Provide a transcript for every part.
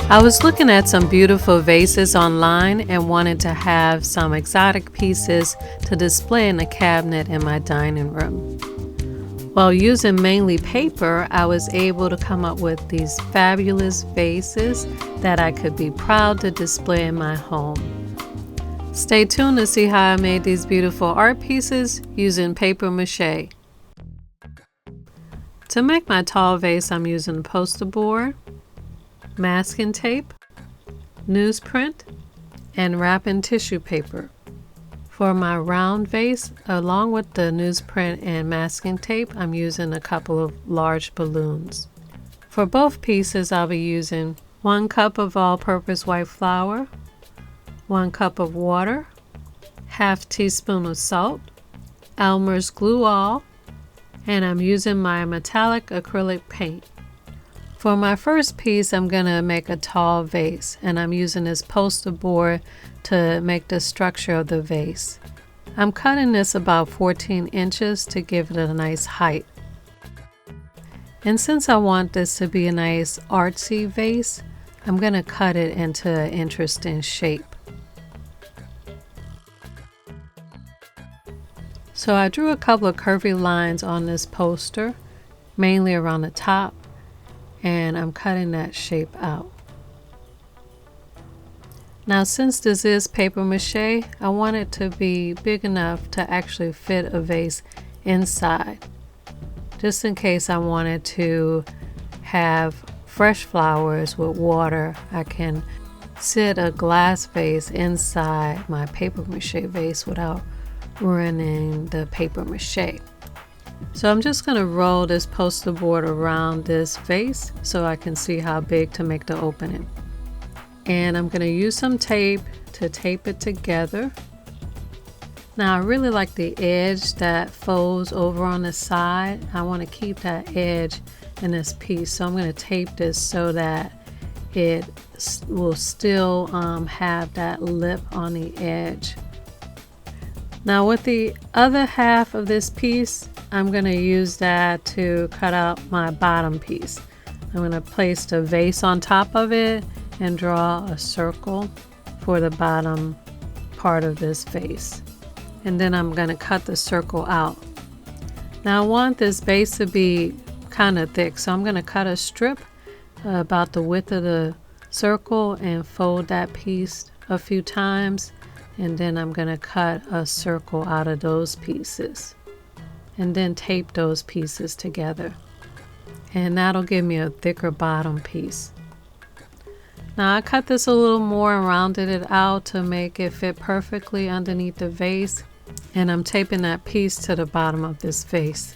I was looking at some beautiful vases online and wanted to have some exotic pieces to display in the cabinet in my dining room. While using mainly paper, I was able to come up with these fabulous vases that I could be proud to display in my home. Stay tuned to see how I made these beautiful art pieces using paper mache. To make my tall vase, I'm using poster board, masking tape, newsprint, and wrapping tissue paper. For my round vase, along with the newsprint and masking tape, I'm using a couple of large balloons. For both pieces, I'll be using 1 cup of all-purpose white flour, 1 cup of water, ½ teaspoon of salt, Elmer's glue all, and I'm using my metallic acrylic paint. For my first piece, I'm going to make a tall vase, and I'm using this poster board to make the structure of the vase. I'm cutting this about 14 inches to give it a nice height. And since I want this to be a nice artsy vase, I'm going to cut it into an interesting shape. So I drew a couple of curvy lines on this poster, mainly around the top, and I'm cutting that shape out. Now, since this is paper mache, I want it to be big enough to actually fit a vase inside. Just in case I wanted to have fresh flowers with water, I can sit a glass vase inside my paper mache vase without ruining the paper mache. So I'm just going to roll this poster board around this vase so I can see how big to make the opening. And I'm going to use some tape to tape it together. Now I really like the edge that folds over on the side. I want to keep that edge in this piece, so I'm going to tape this so that it will still have that lip on the edge. Now with the other half of this piece, I'm going to use that to cut out my bottom piece. I'm going to place the vase on top of it and draw a circle for the bottom part of this vase. And then I'm going to cut the circle out. Now I want this base to be kind of thick, so I'm going to cut a strip about the width of the circle and fold that piece a few times. And then I'm going to cut a circle out of those pieces and then tape those pieces together. And that'll give me a thicker bottom piece. Now I cut this a little more and rounded it out to make it fit perfectly underneath the vase. And I'm taping that piece to the bottom of this vase.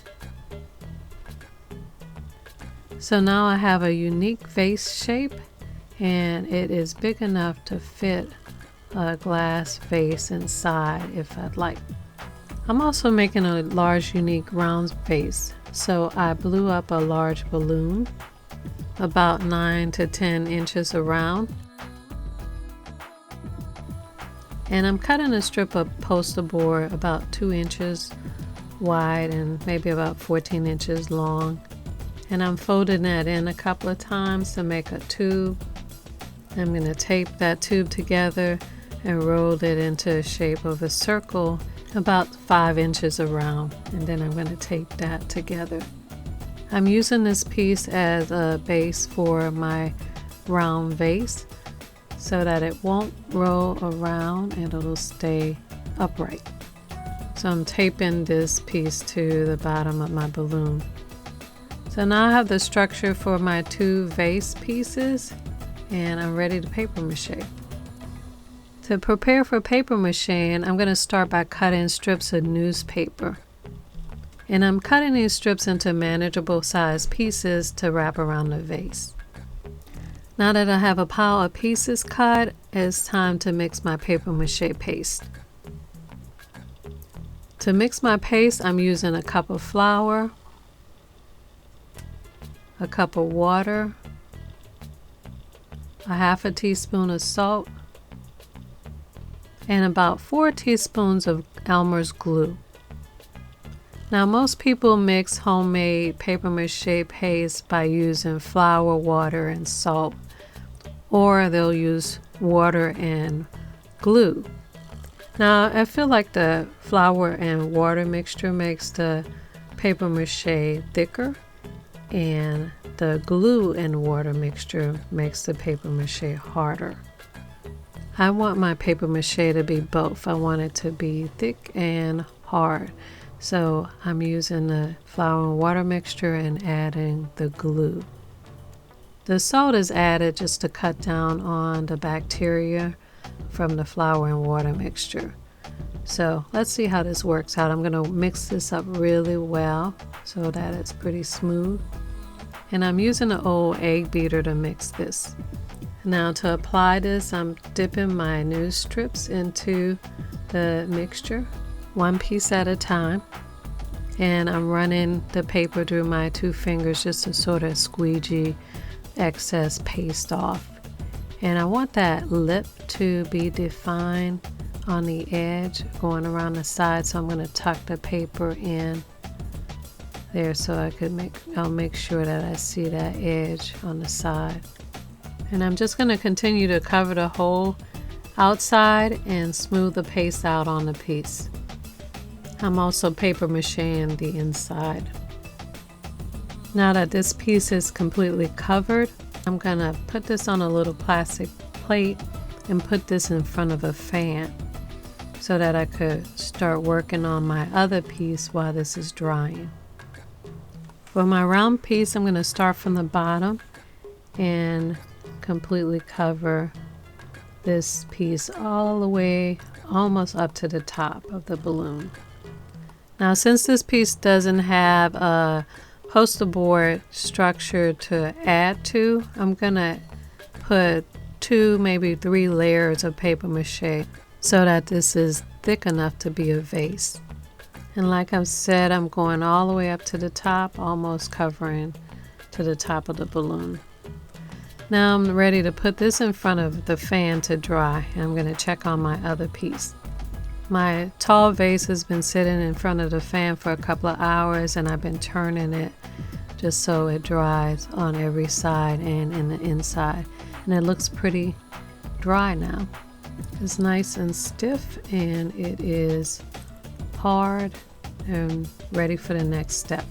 So now I have a unique vase shape, and it is big enough to fit a glass vase inside if I'd like. I'm also making a large unique round vase, so I blew up a large balloon about 9 to 10 inches around, and I'm cutting a strip of poster board about 2 inches wide and maybe about 14 inches long, and I'm folding that in a couple of times to make a tube. I'm going to tape that tube together and rolled it into the shape of a circle about 5 inches around, and then I'm going to tape that together. I'm using this piece as a base for my round vase so that it won't roll around and it'll stay upright. So I'm taping this piece to the bottom of my balloon. So now I have the structure for my 2 vase pieces, and I'm ready to paper mache. To prepare for paper macheing, I'm going to start by cutting strips of newspaper. And I'm cutting these strips into manageable size pieces to wrap around the vase. Now that I have a pile of pieces cut, it's time to mix my paper mache paste. To mix my paste, I'm using a cup of flour, a cup of water, a ½ teaspoon of salt, and about 4 teaspoons of Elmer's glue. Now most people mix homemade paper mache paste by using flour, water, and salt, or they'll use water and glue. Now I feel like the flour and water mixture makes the paper mache thicker, and the glue and water mixture makes the paper mache harder. I want my paper mache to be both. I want it to be thick and hard. So I'm using the flour and water mixture and adding the glue. The salt is added just to cut down on the bacteria from the flour and water mixture. So let's see how this works out. I'm going to mix this up really well so that it's pretty smooth. And I'm using an old egg beater to mix this. Now to apply this, I'm dipping my news strips into the mixture, one piece at a time. And I'm running the paper through my 2 fingers just to sort of squeegee excess paste off. And I want that lip to be defined on the edge going around the side, so I'm going to tuck the paper in there so I'll make sure that I see that edge on the side. And I'm just going to continue to cover the whole outside and smooth the paste out on the piece. I'm also paper macheing the inside. Now that this piece is completely covered, I'm going to put this on a little plastic plate and put this in front of a fan so that I could start working on my other piece while this is drying. For my round piece, I'm going to start from the bottom and completely cover this piece all the way almost up to the top of the balloon. Now since this piece doesn't have a poster board structure to add to, I'm gonna put 2, maybe 3 layers of paper mache so that this is thick enough to be a vase. And like I've said, I'm going all the way up to the top, almost covering to the top of the balloon. Now I'm ready to put this in front of the fan to dry, and I'm going to check on my other piece. My tall vase has been sitting in front of the fan for a couple of hours, and I've been turning it just so it dries on every side and in the inside. And it looks pretty dry now. It's nice and stiff, and it is hard and ready for the next step.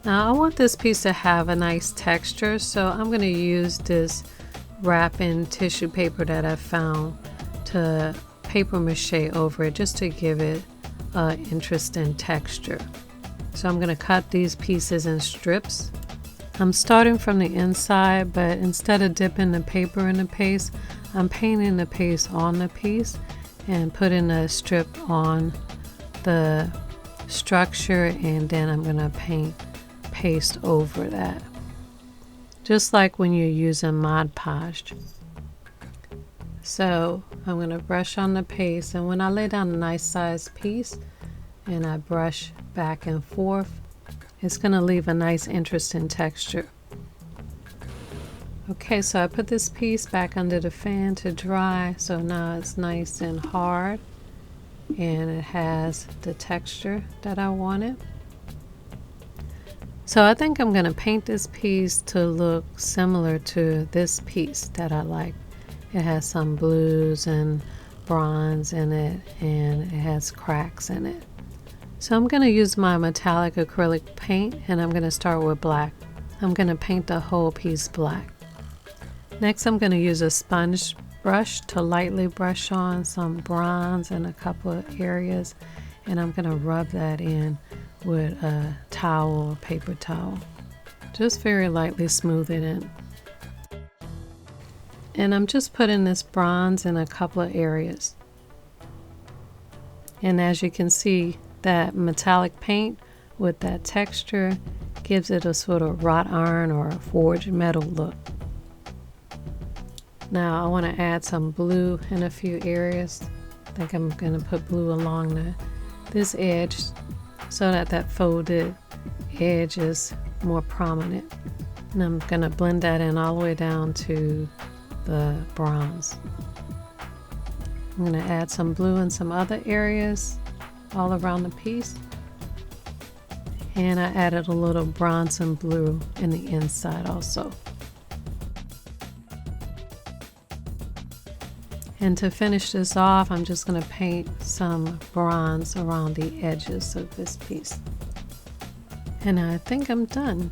Now I want this piece to have a nice texture, so I'm going to use this wrapping tissue paper that I found to paper mache over it just to give it an interesting texture. So I'm going to cut these pieces in strips. I'm starting from the inside, but instead of dipping the paper in the paste, I'm painting the paste on the piece and putting a strip on the structure, and then I'm going to paint paste over that, just like when you're using Mod Podge. So I'm going to brush on the paste, and when I lay down a nice sized piece and I brush back and forth, it's going to leave a nice interesting texture. Okay, so I put this piece back under the fan to dry, so now it's nice and hard and it has the texture that I wanted. So I think I'm going to paint this piece to look similar to this piece that I like. It has some blues and bronze in it, and it has cracks in it. So I'm going to use my metallic acrylic paint, and I'm going to start with black. I'm going to paint the whole piece black. Next I'm going to use a sponge brush to lightly brush on some bronze in a couple of areas, and I'm going to rub that in with a towel or paper towel. Just very lightly smooth it in. And I'm just putting this bronze in a couple of areas. And as you can see, that metallic paint with that texture gives it a sort of wrought iron or a forged metal look. Now I want to add some blue in a few areas. I think I'm going to put blue along this edge so that that folded edge is more prominent. And I'm going to blend that in all the way down to the bronze. I'm going to add some blue in some other areas all around the piece. And I added a little bronze and blue in the inside also. And to finish this off, I'm just going to paint some bronze around the edges of this piece. And I think I'm done.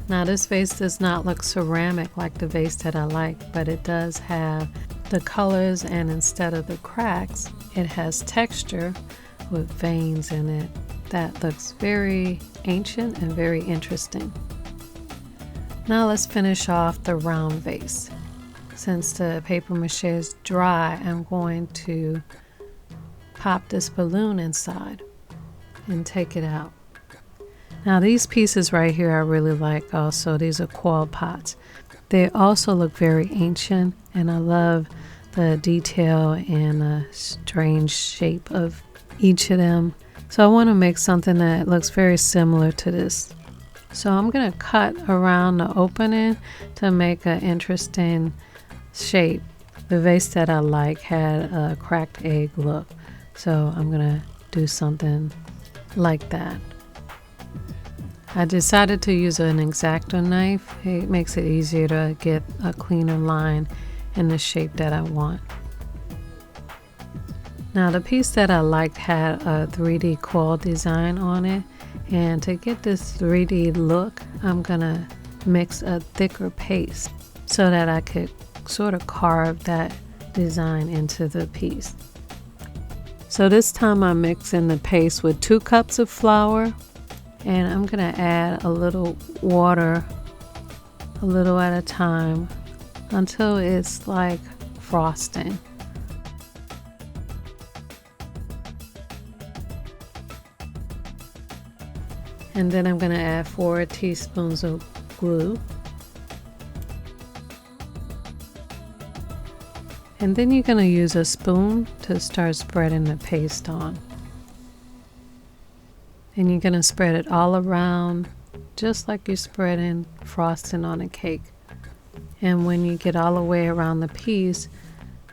Now this vase does not look ceramic like the vase that I like, but it does have the colors, and instead of the cracks, it has texture with veins in it that looks very ancient and very interesting. Now let's finish off the round vase. Since the paper mache is dry, I'm going to pop this balloon inside and take it out. Now these pieces right here I really like also. These are coil pots. They also look very ancient, and I love the detail and the strange shape of each of them. So I want to make something that looks very similar to this. So I'm going to cut around the opening to make an interesting shape. The vase that I like had a cracked egg look, so I'm gonna do something like that. I decided to use an X-Acto knife. It makes it easier to get a cleaner line in the shape that I want. Now the piece that I liked had a 3D coil design on it, and to get this 3D look, I'm gonna mix a thicker paste so that I could sort of carve that design into the piece. So this time I'm mixing the paste with 2 cups of flour, and I'm gonna add a little water, a little at a time, until it's like frosting. And then I'm gonna add 4 teaspoons of glue. And then you're going to use a spoon to start spreading the paste on. And you're going to spread it all around, just like you're spreading frosting on a cake. And when you get all the way around the piece,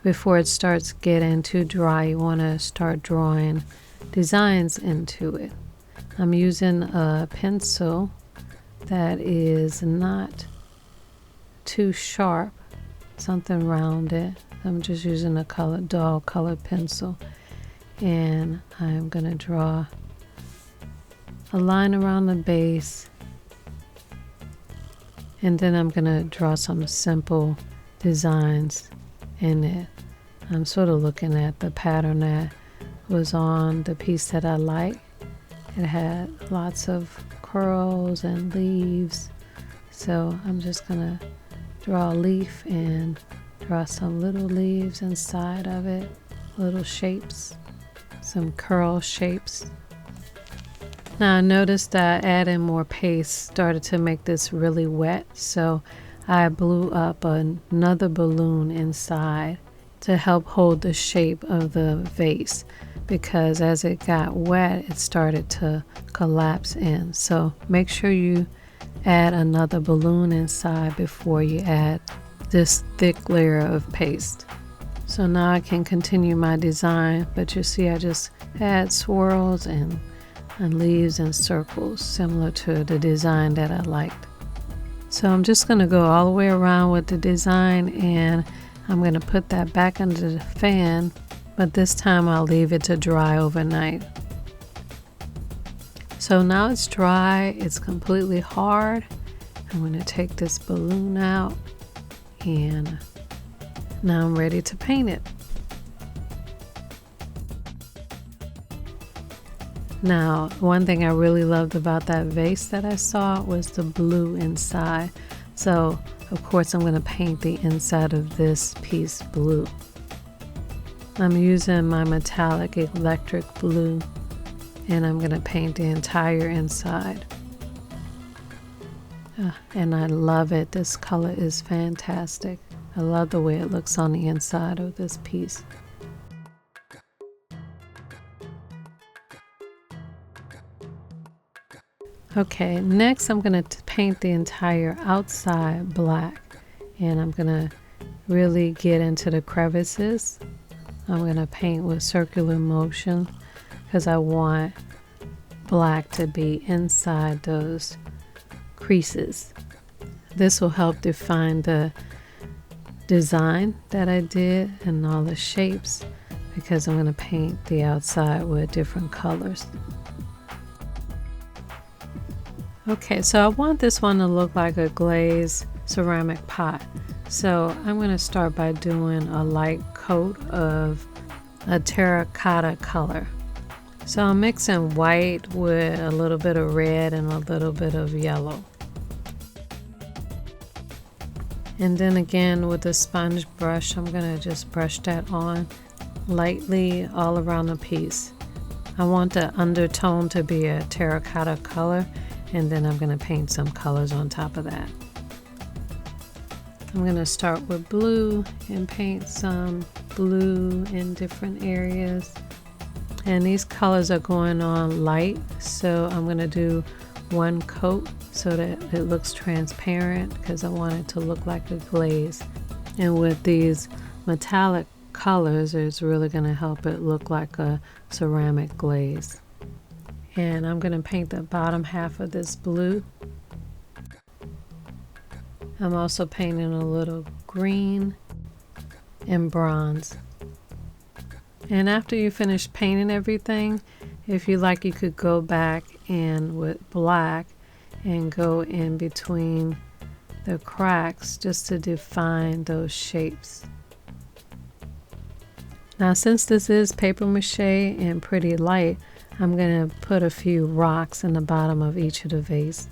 before it starts getting too dry, you want to start drawing designs into it. I'm using a pencil that is not too sharp, something rounded. I'm just using a dull colored pencil, and I'm going to draw a line around the base, and then I'm going to draw some simple designs in it. I'm sort of looking at the pattern that was on the piece that I like. It had lots of curls and leaves, so I'm just going to draw a leaf and draw some little leaves inside of it, little shapes, some curl shapes. Now I noticed that adding more paste started to make this really wet, so I blew up another balloon inside to help hold the shape of the vase, because as it got wet it started to collapse in. So make sure you add another balloon inside before you add this thick layer of paste. So now I can continue my design, but you see I just add swirls and leaves and circles similar to the design that I liked. So I'm just going to go all the way around with the design, and I'm going to put that back under the fan, but this time I'll leave it to dry overnight. So now it's dry, it's completely hard. I'm going to take this balloon out, and now I'm ready to paint it. Now, one thing I really loved about that vase that I saw was the blue inside. So, of course, I'm going to paint the inside of this piece blue. I'm using my metallic electric blue, and I'm going to paint the entire inside. And I love it. This color is fantastic. I love the way it looks on the inside of this piece. Okay, next I'm going to paint the entire outside black, and I'm going to really get into the crevices. I'm going to paint with circular motion because I want black to be inside those creases. This will help define the design that I did and all the shapes, because I'm going to paint the outside with different colors. Okay, so I want this one to look like a glazed ceramic pot. So I'm going to start by doing a light coat of a terracotta color. So I'm mixing white with a little bit of red and a little bit of yellow. And then again with the sponge brush, I'm going to just brush that on lightly all around the piece. I want the undertone to be a terracotta color, and then I'm going to paint some colors on top of that. I'm going to start with blue and paint some blue in different areas. And these colors are going on light, so I'm going to do one coat so that it looks transparent, because I want it to look like a glaze. And with these metallic colors, it's really going to help it look like a ceramic glaze. And I'm going to paint the bottom half of this blue. I'm also painting a little green and bronze. And after you finish painting everything, if you like, you could go back and with black and go in between the cracks just to define those shapes. Now, since this is paper mache and pretty light, I'm going to put a few rocks in the bottom of each of the vase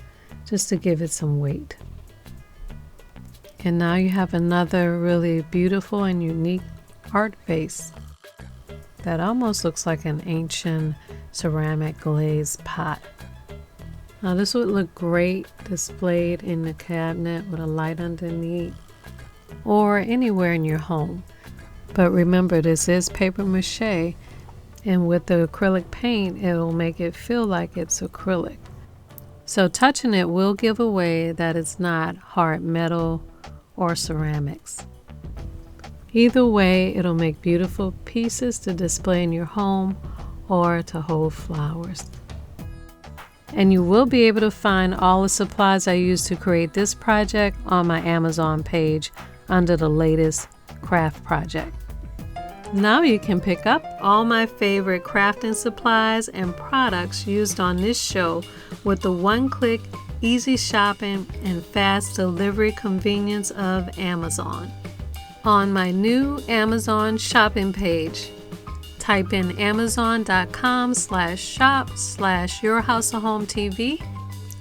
just to give it some weight. And now you have another really beautiful and unique art vase that almost looks like an ancient ceramic glazed pot. Now this would look great displayed in the cabinet with a light underneath or anywhere in your home. But remember, this is paper mache, and with the acrylic paint, it'll make it feel like it's acrylic. So touching it will give away that it's not hard metal or ceramics. Either way, it'll make beautiful pieces to display in your home or to hold flowers. And you will be able to find all the supplies I used to create this project on my Amazon page under the latest craft project. Now you can pick up all my favorite crafting supplies and products used on this show with the one-click, easy shopping, and fast delivery convenience of Amazon. On my new Amazon shopping page, type in amazon.com/shop/yourhouseofhometv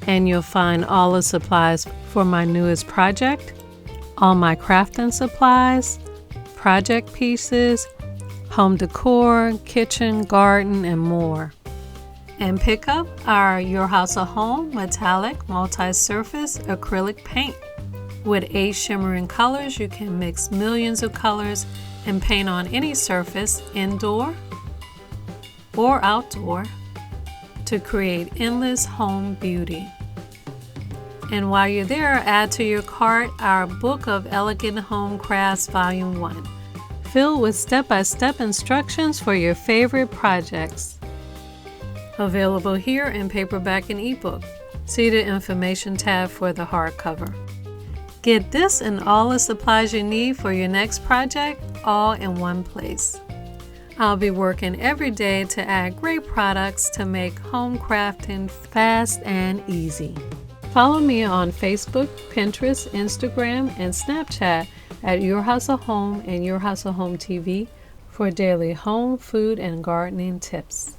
and you'll find all the supplies for my newest project, all my crafting supplies, project pieces, home decor, kitchen, garden, and more. And pick up our Your House of Home metallic multi-surface acrylic paint. With 8 shimmering colors, you can mix millions of colors and paint on any surface, indoor or outdoor, to create endless home beauty. And while you're there, add to your cart our Book of Elegant Home Crafts Volume 1, filled with step-by-step instructions for your favorite projects. Available here in paperback and ebook. See the information tab for the hardcover. Get this and all the supplies you need for your next project all in one place. I'll be working every day to add great products to make home crafting fast and easy. Follow me on Facebook, Pinterest, Instagram, and Snapchat at Your House of Home and Your House of Home TV for daily home, food, and gardening tips.